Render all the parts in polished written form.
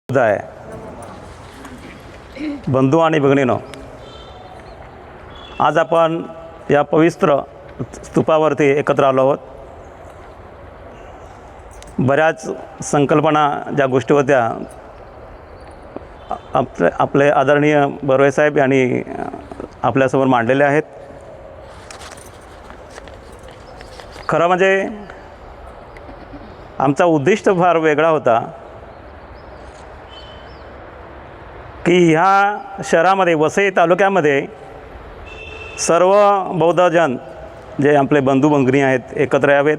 आहे. बंधू आणि भगिनीनो, आज आपण या पवित्र स्तूपावरती एकत्र आलो आहोत. बऱ्याच संकल्पना ज्या गोष्टी होत्या आपले आदरणीय बर्वे साहेब यांनी आपल्यासमोर मांडलेल्या आहेत. खरं म्हणजे आमचा उद्दिष्ट फार वेगळा होता की ह्या शहरामध्ये वसई तालुक्यामध्ये सर्व बौद्धजन जे आपले बंधू भगिनी आहेत एकत्र यावेत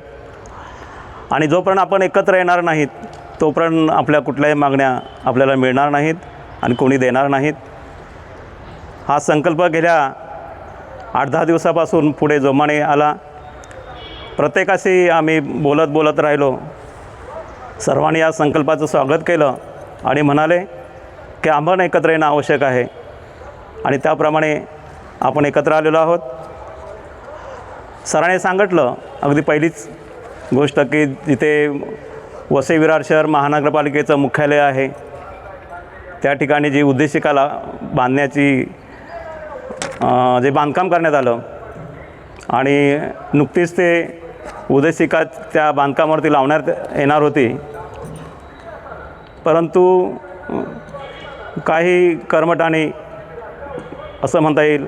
आणि जोपर्यंत आपण एकत्र येणार नाहीत तोपर्यंत आपल्या कुठल्याही मागण्या आपल्याला मिळणार नाहीत आणि कोणी देणार नाहीत. हा संकल्प गेल्या 8-10 दिवसापासून पुढे जोमाने आला. प्रत्येकाशी आम्ही बोलत राहिलो. सर्वांनी या संकल्पाचं स्वागत केलं आणि म्हणाले की आपण एकत्र येणं आवश्यक आहे आणि त्याप्रमाणे आपण एकत्र आलेलो आहोत. सरांनी सांगितलं अगदी पहिलीच गोष्ट की जिथे वसई विरार शहर महानगरपालिकेचं मुख्यालय आहे त्या ठिकाणी जी उद्देशिकाला बांधण्याची जे बांधकाम करण्यात आलं आणि नुकतीच ते उद्देशिका त्या बांधकामावरती लावण्यात येणार होती, परंतु काही कर्मठांनी असं म्हणता येईल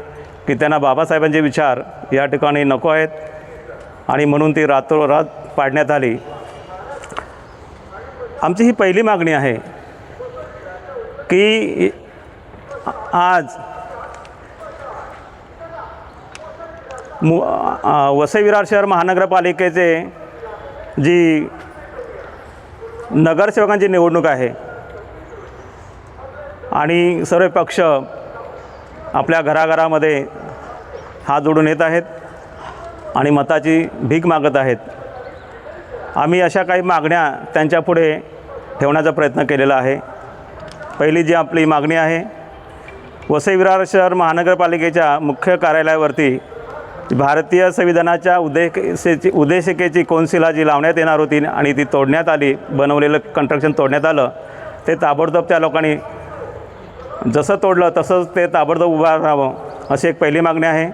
की त्यांना बाबासाहेबांचे विचार या ठिकाणी नको आहेत आणि म्हणून ती रातोरात पाडण्यात आली. आमची ही पहिली मागणी आहे की आज वसई विरार शहर महानगरपालिकेचे जी नगरसेवकांची निवडणूक आहे आणि सर्व पक्ष आपल्या घराघरामध्ये हात जोडून येत आहेत आणि मताची भीक मागत आहेत. आम्ही अशा काही मागण्या त्यांच्यापुढे ठेवण्याचा प्रयत्न केलेला आहे. पहिली जी आपली मागणी आहे, वसई विरार शहर महानगरपालिकेच्या मुख्य कार्यालयावरती भारतीय संविधानाच्या उद्देशिकेची कोनशिला जी लावण्यात येणार होती आणि ती तोडण्यात आली, बनवलेलं कन्स्ट्रक्शन तोडण्यात आलं, ते ताबडतोब त्या लोकांनी जसं तोडलं तसंच ते ताबडतोब उभं राहावं अशी एक पहिली मागणी आहे.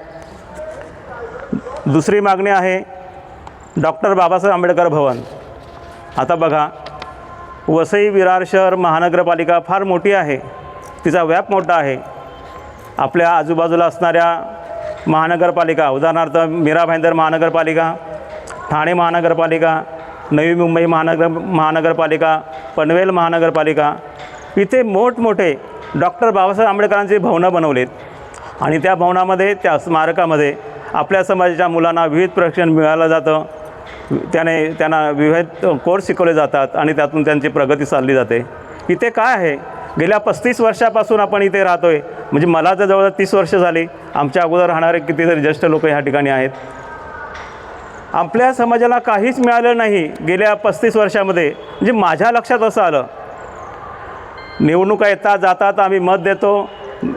दुसरी मागणी आहे डॉक्टर बाबासाहेब आंबेडकर भवन. आता बघा, वसई विरार शहर महानगरपालिका फार मोठी आहे, तिचा व्याप मोठा आहे. आपल्या आजूबाजूला असणाऱ्या महानगरपालिका, उदाहरणार्थ मीरा भाईंदर महानगरपालिका, ठाणे महानगरपालिका, नवी मुंबई महानगरपालिका, पनवेल महानगरपालिका, इथे मोठमोठे डॉक्टर बाबासाहेब आंबेडकरांची भवनं बनवलेत आणि त्या भवनामध्ये, त्या स्मारकामध्ये आपल्या समाजाच्या मुलांना विविध प्रशिक्षण मिळालं जातं. त्यांना विविध कोर्स शिकवले जातात आणि त्यातून त्यांची प्रगती चालली जाते. इथे काय आहे, गेल्या 35 वर्षापासून आपण इथे राहतो आहे. म्हणजे मला तर जवळ 30 वर्ष झाली. आमच्या अगोदर राहणारे कितीतरी ज्येष्ठ लोक ह्या ठिकाणी आहेत. आपल्या समाजाला काहीच मिळालं नाही गेल्या 35 वर्षामध्ये. म्हणजे माझ्या लक्षात असं आलं, निवडणुका येतात जातात, आम्ही मत देतो,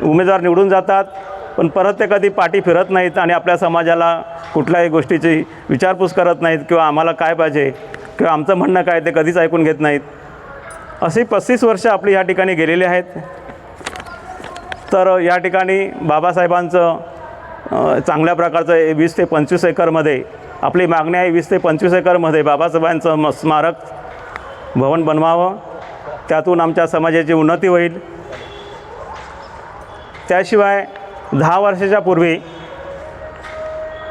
उमेदवार निवडून जातात, पण परत ते कधी पाठी फिरत नाहीत आणि आपल्या समाजाला कुठल्याही गोष्टीची विचारपूस करत नाहीत किंवा आम्हाला काय पाहिजे किंवा आमचं म्हणणं काय ते कधीच ऐकून घेत नाहीत. अशी 35 वर्ष आपली या ठिकाणी गेलेली आहेत. तर या ठिकाणी बाबासाहेबांचं चांगल्या प्रकारचं 20 ते 25 एकरमध्ये आपली मागणी आहे. 20 ते 25 एकरमध्ये बाबासाहेबांचं स्मारक भवन बनवावं, त्यातून आमच्या समाजाची उन्नती होईल. त्याशिवाय 10 वर्षाच्या पूर्वी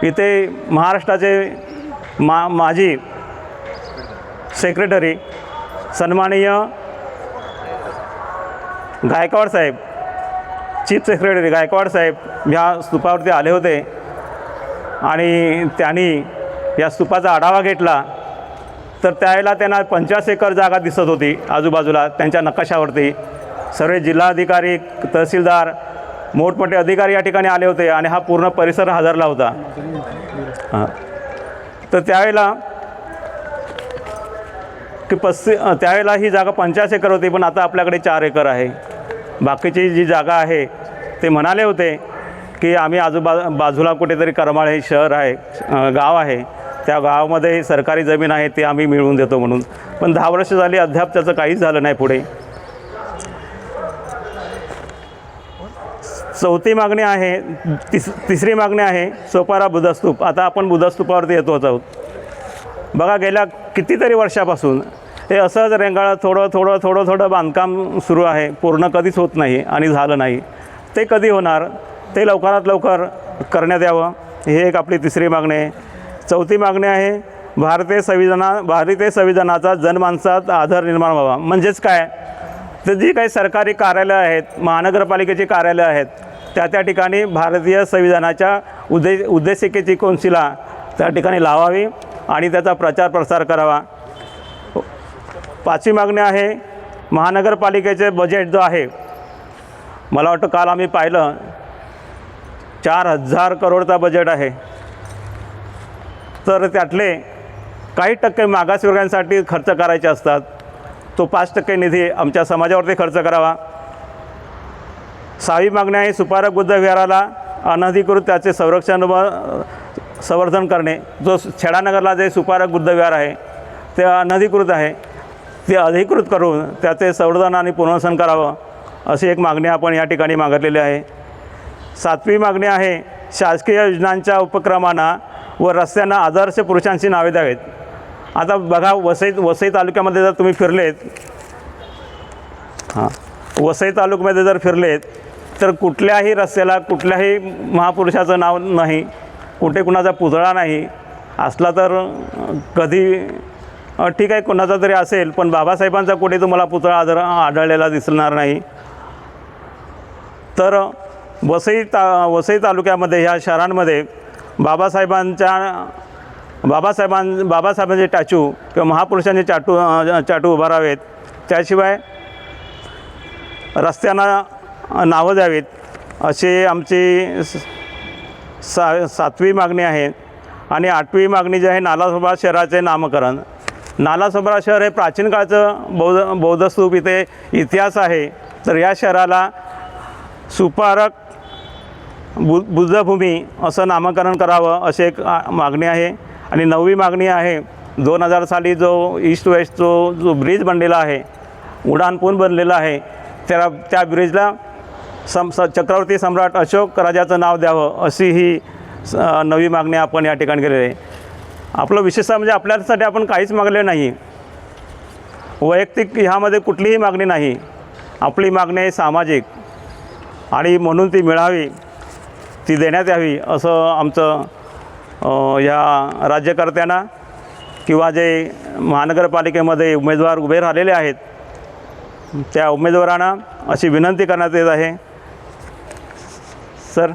इथे महाराष्ट्राचे माजी सेक्रेटरी सन्माननीय गायकवाड साहेब, चीफ सेक्रेटरी गायकवाड साहेब ह्या स्तूपावरती आले होते आणि त्यांनी या स्तूपाचा आढावा घेतला. तर त्यावेळेला त्यांना 50 एकर जागा दिसत होती आजूबाजूला त्यांच्या नकाशावरती. सर्व जिल्हाधिकारी, तहसीलदार, मोठमोठे अधिकारी या ठिकाणी आले होते आणि हा पूर्ण परिसर हादरला होता. तर त्यावेळेला त्यावेळेला ही जागा 50 एकर होती, पण आता आपल्याकडे 4 एकर आहे. बाकीची जी जागा आहे ते म्हणाले होते की आम्ही बाजूला कुठेतरी करमाळे शहर आहे, गाव आहे, त्या गावामध्ये सरकारी जमीन आहे ते आम्ही मिळवून देतो म्हणून. पण 10 वर्ष झाली अद्याप त्याचं काहीच झालं नाही पुढे. चौथी मागणी आहे, तिसरी मागणी आहे सोपारा बुद्धस्तूप. आता आपण बुद्धस्तूपावरती येतोच आहोत. बघा गेल्या कितीतरी वर्षापासून हे असंच रेंगाळत थोडं बांधकाम सुरू आहे, पूर्ण कधीच होत नाही आणि झालं नाही. ते कधी होणार, ते लवकरात लवकर करण्यात यावं. हे एक आपली तिसरी मागणी आहे. चौथी मागणी आहे भारतीय संविधानाचा जनमानसात आदर निर्माण व्हावा. म्हणजेच काय, तर जी काही सरकारी कार्यालय आहेत, महानगरपालिकेची कार्यालय आहेत, त्या ठिकाणी भारतीय संविधानाच्या उद्देशिकेची कोनशिला त्या ठिकाणी लावावी आणि त्याचा प्रचार प्रसार करावा. पाचवी मागणी आहे महानगरपालिकेचे बजेट जो आहे, मला वाटतं काल आम्ही पाहिलं 4,000 करोडचा बजेट आहे. तर त्यातले काही टक्के मागासवर्गीयांसाठी खर्च करायचे असतात. तो 5% निधी आमच्या समाजावरती खर्च करावा. 6वी मागणी आहे सुपारक बुद्ध विहाराला अनधिकृत त्याचे संरक्षण व संवर्धन करणे. जो छेडानगरला जे सुपारक बुद्ध विहार आहे ते अनधिकृत आहे, ते अधिकृत करून त्याचे संवर्धन आणि पुनर्वसन करावं, अशी एक मागणी आपण या ठिकाणी मागितलेली आहे. 7वी मागणी आहे शासकीय योजनांच्या उपक्रमांना व रस्त्यांना आदर्श पुरुषांची नावे द्यावेत. आता बघा वसई तालुक्यामध्ये जर तुम्ही फिरलेत, वसई तालुक्यामध्ये जर फिरलेत तर कुठल्याही रस्त्याला कुठल्याही महापुरुषाचं नाव नाही, कुठे कुणाचा पुतळा नाही. असला तर कधी ठीक आहे कोणाचा तरी असेल, पण बाबासाहेबांचा कुठे तुम्हाला पुतळा आढळलेला दिसणार नाही. तर वसई तालुक्यामध्ये ह्या शहरांमध्ये बाबासाहेबांचे स्टॅच्यू किंवा महापुरुषांचे स्टॅच्यू उभारावेत. त्याशिवाय रस्त्यांना नावं द्यावीत, अशी आमची 7वी मागणी आहे. आणि 8वी मागणी जी आहे नालासोपारा शहराचे नामकरण. नालासोपारा शहर हे प्राचीन काळचं बौद्ध स्तूप इथे इतिहास आहे. तर या शहराला सुपारक बुद्धभूमी असं नामकरण करावं, अशी एक मागणी आहे. आणि 9वी मागणी आहे 2000 साली जो ईस्ट वेस्ट जो ब्रिज बनलेला आहे, उड्डाण पूल बनलेला आहे, त्या ब्रिजला चक्रवर्ती सम्राट अशोक राजाचं नाव द्यावं, अशी ही 9वी मागणी आपण या ठिकाणी केलेली आहे. आपलं विशेषतः म्हणजे आपल्यासाठी आपण काहीच मागले नाही, वैयक्तिक ह्यामध्ये कुठलीही मागणी नाही. आपली मागणी आहे सामाजिक आणि म्हणून ती मिळावी, ती देण्यात यावी, असं आमचं या राज्यकर्त्यांना किंवा जे महानगरपालिकेमध्ये उमेदवार उभे राहिलेले आहेत त्या उमेदवारांना अशी विनंती करण्यात येत आहे. सर.